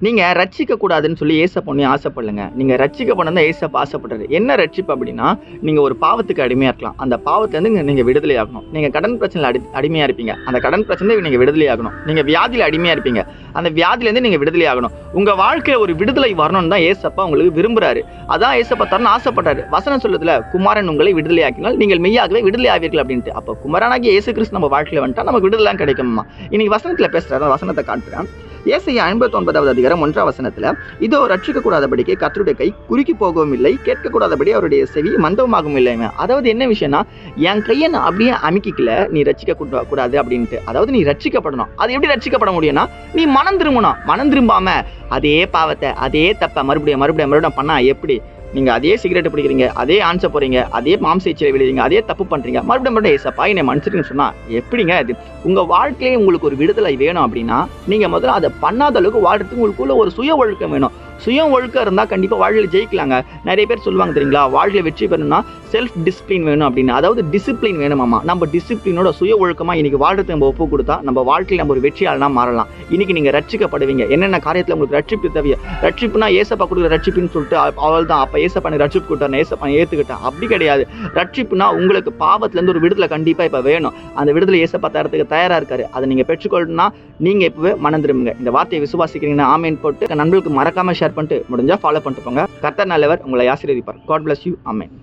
நீங்கள் ரட்சிக்கக்கூடாதுன்னு சொல்லி ஏசப்பா ஒன்றும் ஆசைப்படலைங்க. நீங்கள் ரட்சிக்கப்படணும் தான் ஏசப்பா ஆசைப்பட்டாரு. என்ன ரட்சிப்பு அப்படின்னா, நீங்கள் ஒரு பாவத்துக்கு அடிமையாக இருக்கலாம். அந்த பாவத்துலேருந்து நீங்கள் விடுதலை ஆகணும். நீங்கள் கடன் பிரச்சனையில் அடிமையாக இருப்பீங்க. அந்த கடன் பிரச்சனை நீங்கள் விடுதலை ஆகணும். நீங்கள் வியாதியில் அடிமையாக இருப்பீங்க. அந்த வியாதியிலேருந்து நீங்கள் விடுதலை ஆகணும். உங்கள் வாழ்க்கையில் ஒரு விடுதலை வரணும்னு தான் ஏசப்பா உங்களுக்கு விரும்புகிறாரு. அதான் ஏசப்பா தரணும்னு ஆசைப்பட்டாரு. வசனம் சொல்லுதுல, குமாரன் உங்களை விடுதலை ஆக்கினால் நீங்கள் மெய்யாகவே விடுதலை ஆவீர்கள் அப்படின்ட்டு. அப்போ குமாரனாகிய இயேசு கிறிஸ்து நம்ம வாழ்க்கையில் வந்துட்டா நமக்கு விடுதலை கிடைக்குமா? இன்னைக்கு வசனத்தில் பேசுகிறாரு. வசனத்தை காட்டுறேன். ஏசாயா 59வது அதிகாரம் 1ஆம் வசனத்துல, இதோ ரட்சிக்கக்கூடாதபடிக்கு கர்த்தருடைய கை குறுக்கி போகவும் இல்லை, கேட்கக்கூடாதபடி அவருடைய செவி மந்தமாகவும் இல்லைங்க. அதாவது என்ன விஷயம்னா, என் கையை நான் அப்படியே அமைக்கல, நீ ரட்சிக்க கூடாது அப்படின்ட்டு. அதாவது நீ ரட்சிக்கப்படணும். அது எப்படி ரட்சிக்கப்பட முடியும்னா, நீ மனம் திரும்பணும். மனம் திரும்பாம அதே பாவத்தை அதே தப்பை மறுபடியும் பண்ணா எப்படி? நீங்கள் அதே சிகரெட் பிடிக்கிறீங்க, அதே ஆன்சர் போகிறீங்க, அதே மாம்சேச்சியை விழுறீங்க, அதே தப்பு பண்ணுறீங்க, மறுபடியும் ஏசப்பா என்னை மன்னிச்சிருன்னு சொன்னால் எப்படிங்க அது? உங்கள் வாழ்க்கையிலே உங்களுக்கு ஒரு விடுதலை வேணும் அப்படின்னா, நீங்கள் முதல்ல அதை பண்ணாத அளவுக்கு வாழ்றதுக்கு உங்களுக்குள்ள ஒரு சுய ஒழுக்கம் வேணும். சுய ஒழுக்கம் இருந்தால் கண்டிப்பாக வாழ்க்கையில் ஜெயிக்கலாங்க. நிறைய பேர் சொல்லுவாங்க தெரியுங்களா, வாழ்க்கையில் வெற்றி பெறணும்னா செல்ஃப் டிசிப்ளின் வேணும் அப்படின்னு. அதாவது டிசிப்ளின் வேணுமாமா. நம்ம டிசிப்ளினோட சுய ஒழுக்கமாக இன்னைக்கு வாழ்றதுக்கு நம்ம ஒப்பு கொடுத்தா நம்ம வாழ்க்கையில் நம்ம ஒரு வெற்றியாளனா மாறலாம். இன்னைக்கு நீங்கள் ரட்சிக்கப்படுவீங்க. என்னென்ன காரியத்தில் உங்களுக்கு ரட்சிப்பு தேவையோ, ரட்சிப்புனா ஏசப்பா கொடுக்குற ரட்சிப்புன்னு சொல்லிட்டு அவள் தான் அப்போ ஏசப்பா ரட்சிப்பு கொடுத்தாரு, ஏசப்பா ஏற்றுக்கிட்டேன் அப்படி கிடையாது. ரட்சிப்புனா உங்களுக்கு பாவத்துலேருந்து ஒரு விடுதலை கண்டிப்பாக இப்போ வேணும். அந்த விடுதலை ஏசப்பா தரத்துக்கு தயாராக இருக்காரு. அதை நீங்கள் பெற்றுக்கொள்ளணும்னா நீங்கள் இப்போவே மனம் திரும்புங்க. இந்த வார்த்தையை விசுவாசிக்கிறீங்கன்னா ஆமேன் போட்டு நண்பர்களுக்கு மறக்காம ஷேர் பண்ணிட்டு முடிஞ்சா ஃபாலோ பண்ணிட்டு போங்க. கர்த்தர் நல்லவர், உங்களை ஆசீர்வதிப்பார். God bless you. ஆமென்.